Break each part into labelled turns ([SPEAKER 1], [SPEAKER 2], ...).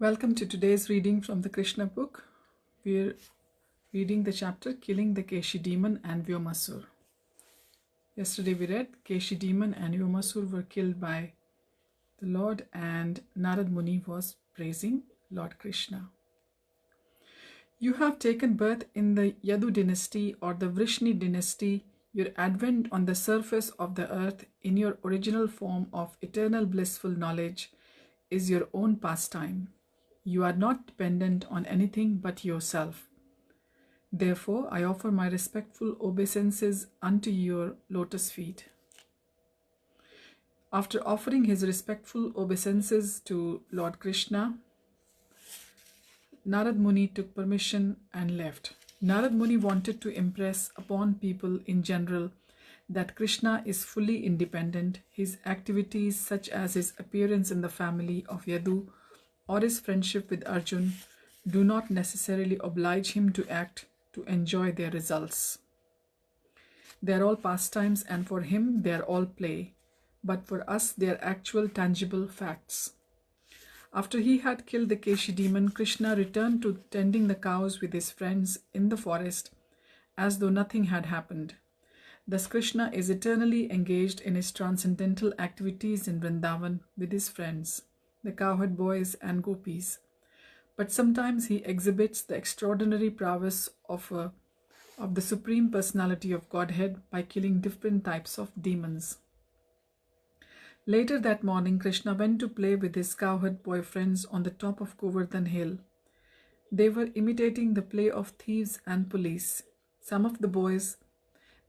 [SPEAKER 1] Welcome to today's reading from the Krishna book. We're reading the chapter Killing the Keshi Demon and Vyomasur. Yesterday we read Keshi Demon and Vyomasur were killed by the Lord, and Narad Muni was praising Lord Krishna. You have taken birth in the Yadu dynasty or the Vrishni dynasty. Your advent on the surface of the earth in your original form of eternal blissful knowledge is your own pastime. You are not dependent on anything but yourself. Therefore, I offer my respectful obeisances unto your lotus feet. After offering his respectful obeisances to Lord Krishna, Narad Muni took permission and left. Narad Muni wanted to impress upon people in general that Krishna is fully independent. His activities, such as his appearance in the family of Yadu or his friendship with Arjun, do not necessarily oblige him to act to enjoy their results. They are all pastimes, and for him they are all play, but for us they are actual tangible facts. After he had killed the Keshi demon, Krishna returned to tending the cows with his friends in the forest as though nothing had happened. Thus Krishna is eternally engaged in his transcendental activities in Vrindavan with his friends, the cowherd boys and gopis. But sometimes he exhibits the extraordinary prowess of the Supreme Personality of Godhead by killing different types of demons. Later that morning, Krishna went to play with his cowherd boy friends on the top of Govardhan Hill. They were imitating the play of thieves and police. Some of the boys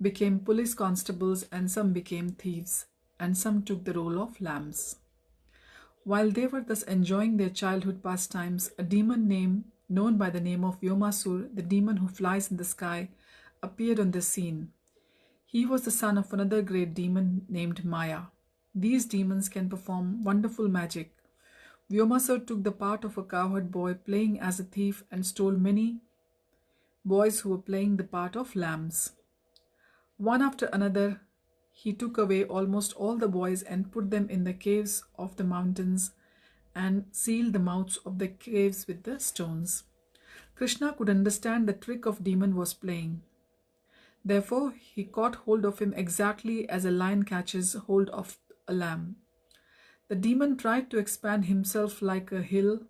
[SPEAKER 1] became police constables, and some became thieves, and some took the role of lambs. While they were thus enjoying their childhood pastimes, a demon known by the name of Vyomasur, the demon who flies in the sky, appeared on the scene. He was the son of another great demon named Maya. These demons can perform wonderful magic. Vyomasur took the part of a cowherd boy playing as a thief and stole many boys who were playing the part of lambs. One after another, he took away almost all the boys and put them in the caves of the mountains and sealed the mouths of the caves with the stones. Krishna could understand the trick of demon was playing. Therefore, he caught hold of him exactly as a lion catches hold of a lamb. The demon tried to expand himself like a hill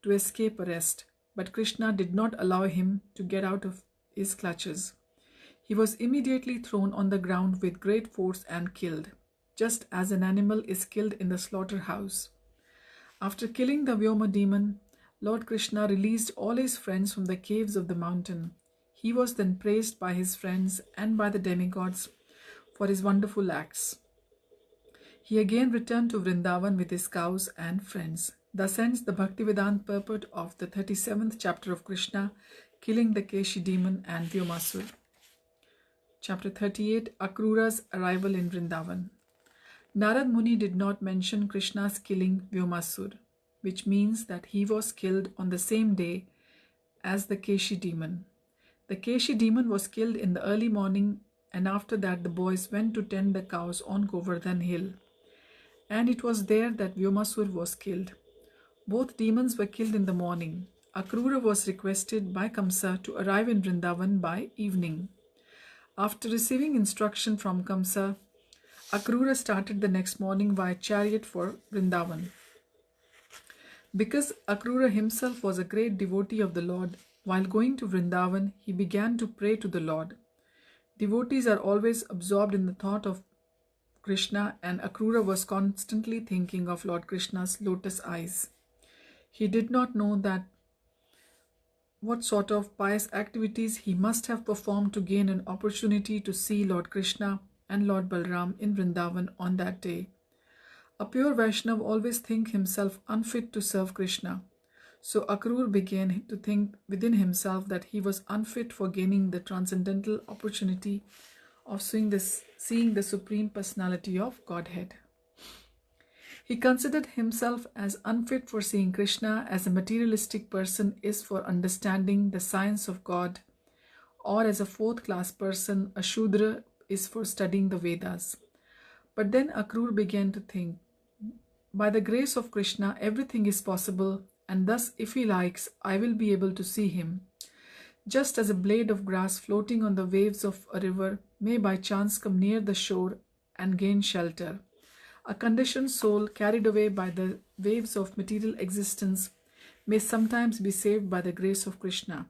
[SPEAKER 1] to escape arrest, but Krishna did not allow him to get out of his clutches. He was immediately thrown on the ground with great force and killed, just as an animal is killed in the slaughterhouse. After killing the Vyoma demon, Lord Krishna released all his friends from the caves of the mountain. He was then praised by his friends and by the demigods for his wonderful acts. He again returned to Vrindavan with his cows and friends. Thus ends the Bhaktivedanta purport of the 37th chapter of Krishna, Killing the Keshi demon and Vyomasur. Chapter 38, Akrura's arrival in Vrindavan. Narad Muni did not mention Krishna's killing Vyomasur, which means that he was killed on the same day as the Keshi demon. The Keshi demon was killed in the early morning, and after that the boys went to tend the cows on Govardhan Hill. And it was there that Vyomasur was killed. Both demons were killed in the morning. Akrura was requested by Kamsa to arrive in Vrindavan by evening. After receiving instruction from Kamsa, Akrura started the next morning by chariot for Vrindavan. Because Akrura himself was a great devotee of the Lord, while going to Vrindavan, he began to pray to the Lord. Devotees are always absorbed in the thought of Krishna, and Akrura was constantly thinking of Lord Krishna's lotus eyes. He did not know that what sort of pious activities he must have performed to gain an opportunity to see Lord Krishna and Lord Balram in Vrindavan on that day. A pure Vaishnav always thinks himself unfit to serve Krishna. So Akrura began to think within himself that he was unfit for gaining the transcendental opportunity of seeing the Supreme Personality of Godhead. He considered himself as unfit for seeing Krishna as a materialistic person is for understanding the science of God, or as a fourth-class person, a Shudra, is for studying the Vedas. But then Akrura began to think, by the grace of Krishna, everything is possible, and thus, if he likes, I will be able to see him. Just as a blade of grass floating on the waves of a river may by chance come near the shore and gain shelter, a conditioned soul carried away by the waves of material existence may sometimes be saved by the grace of Krishna.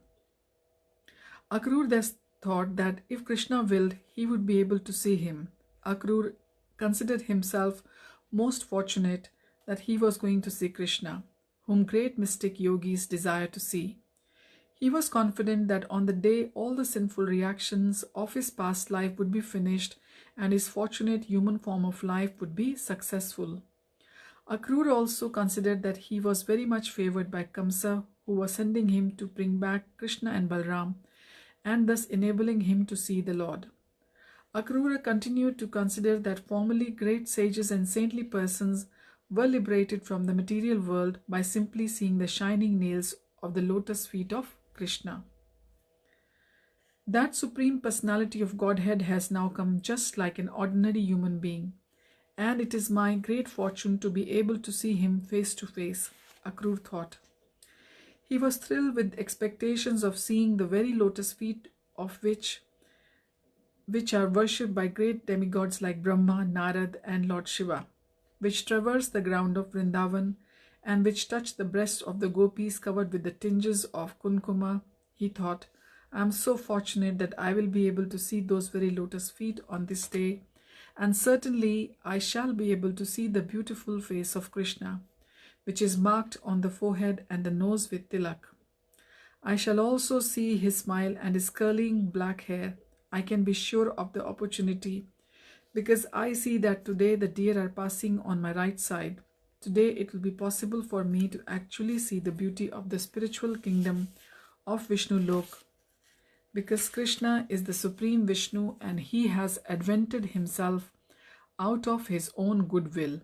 [SPEAKER 1] Akrur thus thought that if Krishna willed, he would be able to see him. Akrur considered himself most fortunate that he was going to see Krishna, whom great mystic yogis desire to see. He was confident that on the day all the sinful reactions of his past life would be finished and his fortunate human form of life would be successful. Akrur also considered that he was very much favored by Kamsa, who was sending him to bring back Krishna and Balram, and thus enabling him to see the Lord. Akrura continued to consider that formerly great sages and saintly persons were liberated from the material world by simply seeing the shining nails of the lotus feet of Krishna. That Supreme Personality of Godhead has now come just like an ordinary human being, and it is my great fortune to be able to see him face to face, Akrur thought. He was thrilled with expectations of seeing the very lotus feet of which are worshipped by great demigods like Brahma, Narad, and Lord Shiva, which traverse the ground of Vrindavan and which touch the breasts of the gopis covered with the tinges of kunkuma. He thought, I am so fortunate that I will be able to see those very lotus feet on this day, and certainly I shall be able to see the beautiful face of Krishna, which is marked on the forehead and the nose with tilak. I shall also see his smile and his curling black hair. I can be sure of the opportunity, because I see that today the deer are passing on my right side. Today it will be possible for me to actually see the beauty of the spiritual kingdom of Vishnu Lok, because Krishna is the supreme Vishnu and he has advented himself out of his own goodwill.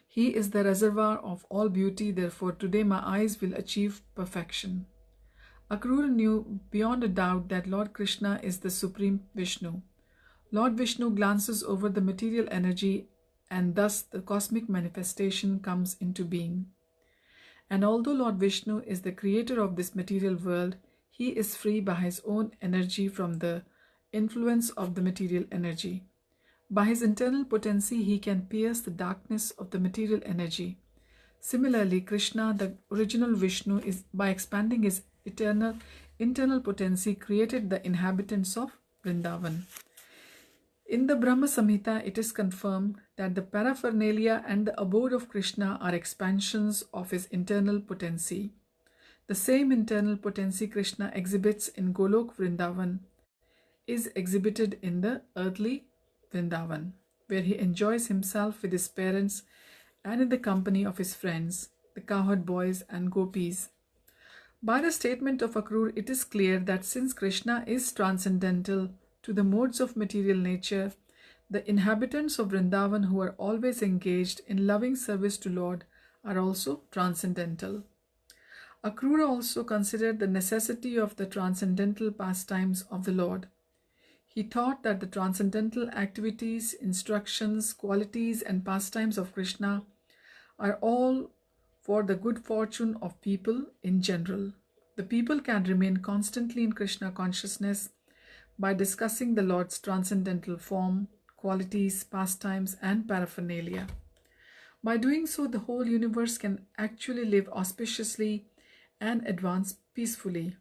[SPEAKER 1] He is the reservoir of all beauty, therefore today my eyes will achieve perfection. Akrura knew beyond a doubt that Lord Krishna is the supreme Vishnu. Lord Vishnu glances over the material energy and thus the cosmic manifestation comes into being. And although Lord Vishnu is the creator of this material world, he is free by his own energy from the influence of the material energy. By his internal potency, he can pierce the darkness of the material energy. Similarly, Krishna, the original Vishnu, is by expanding his internal potency, created the inhabitants of Vrindavan. In the Brahma Samhita, it is confirmed that the paraphernalia and the abode of Krishna are expansions of his internal potency. The same internal potency Krishna exhibits in Golok Vrindavan is exhibited in the earthly Vrindavan, where he enjoys himself with his parents and in the company of his friends, the cowherd boys and gopis. By the statement of Akrur, it is clear that since Krishna is transcendental to the modes of material nature, the inhabitants of Vrindavan who are always engaged in loving service to Lord are also transcendental. Akrura also considered the necessity of the transcendental pastimes of the Lord. He thought that the transcendental activities, instructions, qualities, and pastimes of Krishna are all for the good fortune of people in general. The people can remain constantly in Krishna consciousness by discussing the Lord's transcendental form, qualities, pastimes, and paraphernalia. By doing so, the whole universe can actually live auspiciously and advance peacefully.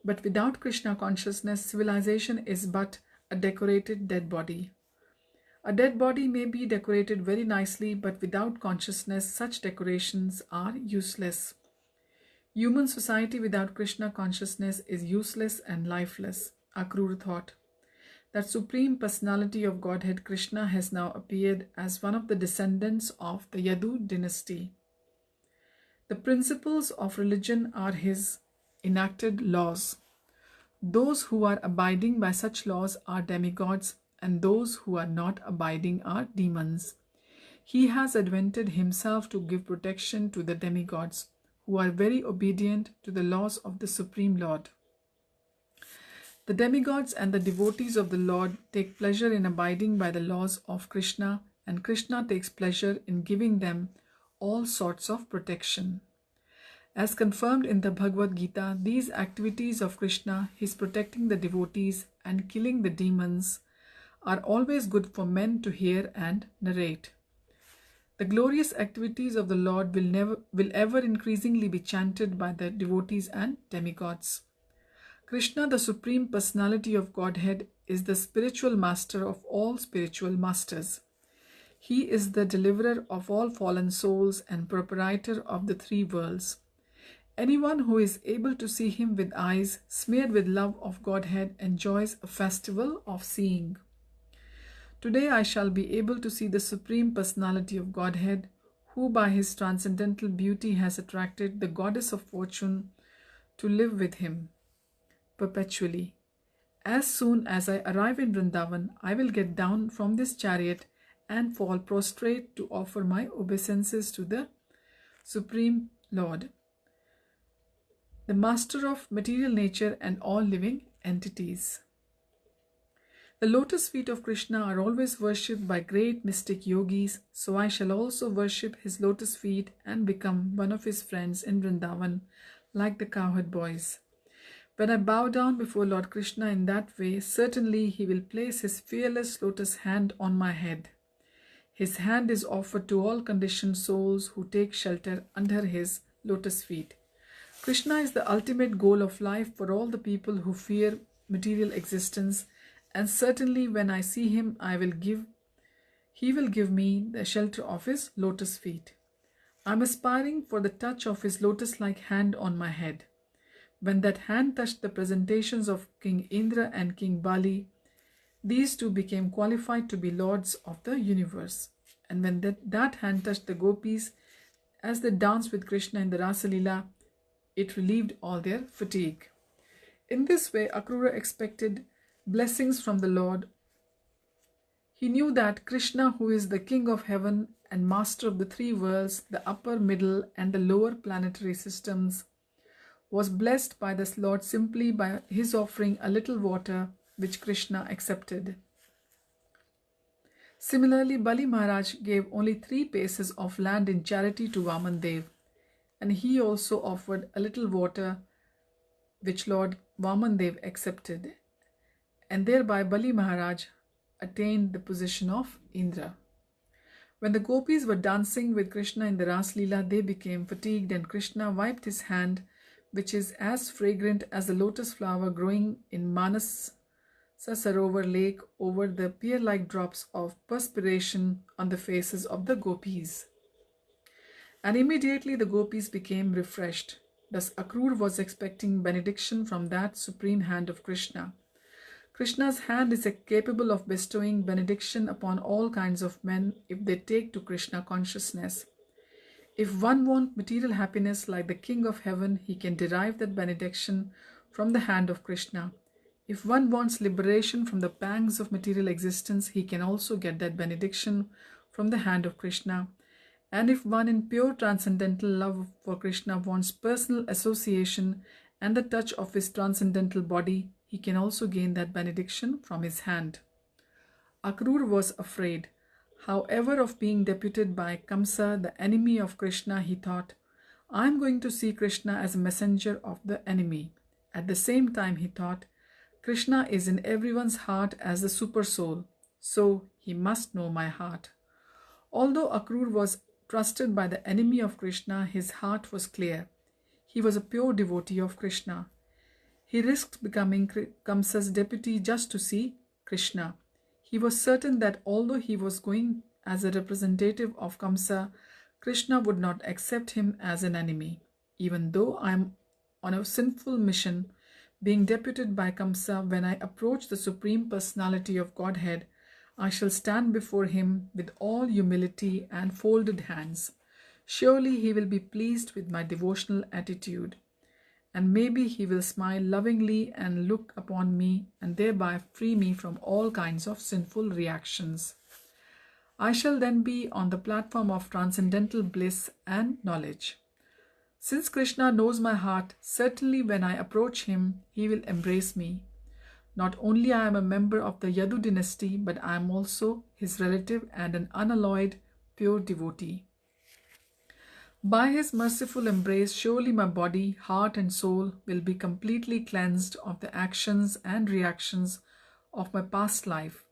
[SPEAKER 1] But without Krishna consciousness, civilization is but a decorated dead body. A dead body may be decorated very nicely, but without consciousness, such decorations are useless. Human society without Krishna consciousness is useless and lifeless. Akrura thought. That Supreme Personality of Godhead Krishna has now appeared as one of the descendants of the Yadu dynasty. The principles of religion are his enacted laws. Those who are abiding by such laws are demigods, and those who are not abiding are demons. He has advented himself to give protection to the demigods, who are very obedient to the laws of the Supreme Lord. The demigods and the devotees of the Lord take pleasure in abiding by the laws of Krishna, and Krishna takes pleasure in giving them all sorts of protection. As confirmed in the Bhagavad Gita, these activities of Krishna, his protecting the devotees and killing the demons, are always good for men to hear and narrate. The glorious activities of the Lord will ever increasingly be chanted by the devotees and demigods. Krishna, the Supreme Personality of Godhead, is the spiritual master of all spiritual masters. He is the deliverer of all fallen souls and proprietor of the three worlds. Anyone who is able to see him with eyes smeared with love of Godhead enjoys a festival of seeing. Today I shall be able to see the Supreme Personality of Godhead, who by his transcendental beauty has attracted the Goddess of Fortune to live with him perpetually. As soon as I arrive in Vrindavan, I will get down from this chariot and fall prostrate to offer my obeisances to the Supreme Lord, the master of material nature and all living entities. The lotus feet of Krishna are always worshipped by great mystic yogis, so I shall also worship his lotus feet and become one of his friends in Vrindavan, like the cowherd boys. When I bow down before Lord Krishna in that way, certainly he will place his fearless lotus hand on my head. His hand is offered to all conditioned souls who take shelter under his lotus feet. Krishna is the ultimate goal of life for all the people who fear material existence, and certainly when I see him, he will give me the shelter of his lotus feet. I am aspiring for the touch of his lotus-like hand on my head. When that hand touched the presentations of King Indra and King Bali, these two became qualified to be lords of the universe. And when that hand touched the gopis as they danced with Krishna in the Rasa Leela, it relieved all their fatigue. In this way, Akrura expected blessings from the Lord. He knew that Krishna, who is the king of heaven and master of the three worlds, the upper, middle, and the lower planetary systems, was blessed by the Lord simply by his offering a little water, which Krishna accepted. Similarly, Bali Maharaj gave only 3 paces of land in charity to Vaman Dev, and he also offered a little water, which Lord Vaman Dev accepted, and thereby Bali Maharaj attained the position of Indra. When the gopis were dancing with Krishna in the Ras Leela, they became fatigued, and Krishna wiped his hand, which is as fragrant as the lotus flower growing in Manas Sarovar lake, over the pear-like drops of perspiration on the faces of the gopis. And immediately the gopis became refreshed. Thus Akrura was expecting benediction from that supreme hand of Krishna. Krishna's hand is capable of bestowing benediction upon all kinds of men if they take to Krishna consciousness. If one wants material happiness like the King of Heaven, he can derive that benediction from the hand of Krishna. If one wants liberation from the pangs of material existence, he can also get that benediction from the hand of Krishna. And if one in pure transcendental love for Krishna wants personal association and the touch of his transcendental body, he can also gain that benediction from his hand. Akrura was afraid, however, of being deputed by Kamsa, the enemy of Krishna. He thought, I am going to see Krishna as a messenger of the enemy. At the same time, he thought, Krishna is in everyone's heart as the super soul, so he must know my heart. Although Akrura was trusted by the enemy of Krishna, his heart was clear. He was a pure devotee of Krishna. He risked becoming Kamsa's deputy just to see Krishna. He was certain that although he was going as a representative of Kamsa, Krishna would not accept him as an enemy. Even though I am on a sinful mission, being deputed by Kamsa, when I approach the Supreme Personality of Godhead, I shall stand before him with all humility and folded hands. Surely he will be pleased with my devotional attitude, and maybe he will smile lovingly and look upon me and thereby free me from all kinds of sinful reactions. I shall then be on the platform of transcendental bliss and knowledge. Since Krishna knows my heart, certainly when I approach him, he will embrace me. Not only I am a member of the Yadu dynasty, but I am also his relative and an unalloyed, pure devotee. By his merciful embrace, surely my body, heart, and soul will be completely cleansed of the actions and reactions of my past life.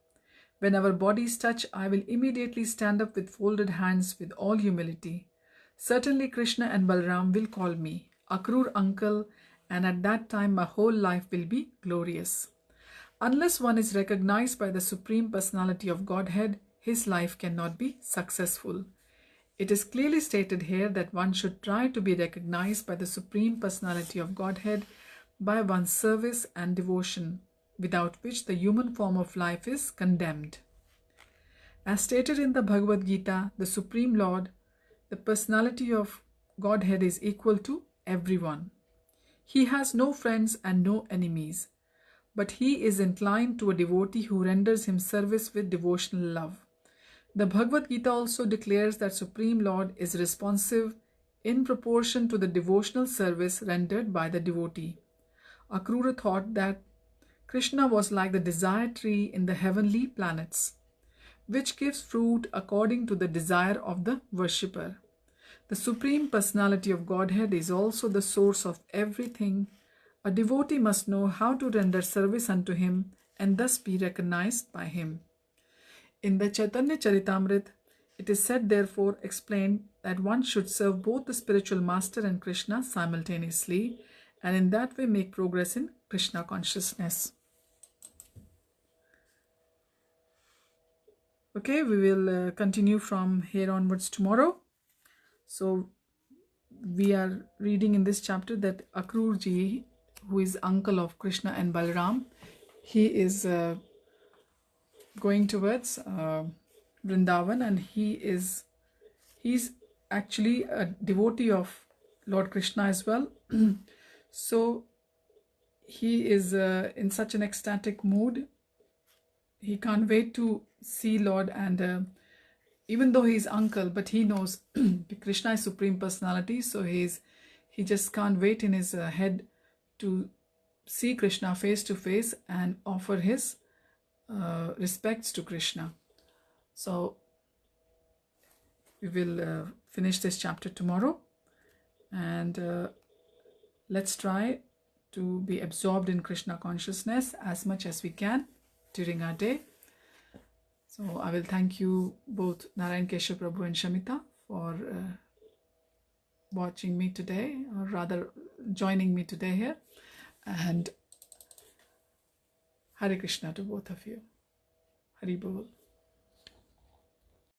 [SPEAKER 1] When our bodies touch, I will immediately stand up with folded hands with all humility. Certainly, Krishna and Balram will call me Akrur uncle, and at that time my whole life will be glorious. Unless one is recognized by the Supreme Personality of Godhead, his life cannot be successful. It is clearly stated here that one should try to be recognized by the Supreme Personality of Godhead by one's service and devotion, without which the human form of life is condemned. As stated in the Bhagavad Gita, the Supreme Lord, the personality of Godhead, is equal to everyone. He has no friends and no enemies, but he is inclined to a devotee who renders him service with devotional love. The Bhagavad Gita also declares that Supreme Lord is responsive in proportion to the devotional service rendered by the devotee. Akrura thought that Krishna was like the desire tree in the heavenly planets, which gives fruit according to the desire of the worshipper. The Supreme Personality of Godhead is also the source of everything. A devotee must know how to render service unto him and thus be recognized by him. In the Chaitanya Charitamrita, it is said, therefore, explained that one should serve both the spiritual master and Krishna simultaneously, and in that way make progress in Krishna consciousness. Okay, we will continue from here onwards tomorrow. So, we are reading in this chapter that Akrurji, who is uncle of Krishna and Balram, he is going towards Vrindavan, and he's actually a devotee of Lord Krishna as well. So he is in such an ecstatic mood. He can't wait to see Lord, and even though he's uncle, but he knows Krishna is Supreme Personality, so he just can't wait in his head to see Krishna face to face and offer his respects to Krishna. So we will finish this chapter tomorrow, and let's try to be absorbed in Krishna consciousness as much as we can during our day. So I will thank you both, Narayan Keshav Prabhu and Shamita, for watching me today, or rather joining me today here, and Hare Krishna to both of you. Hari Bol.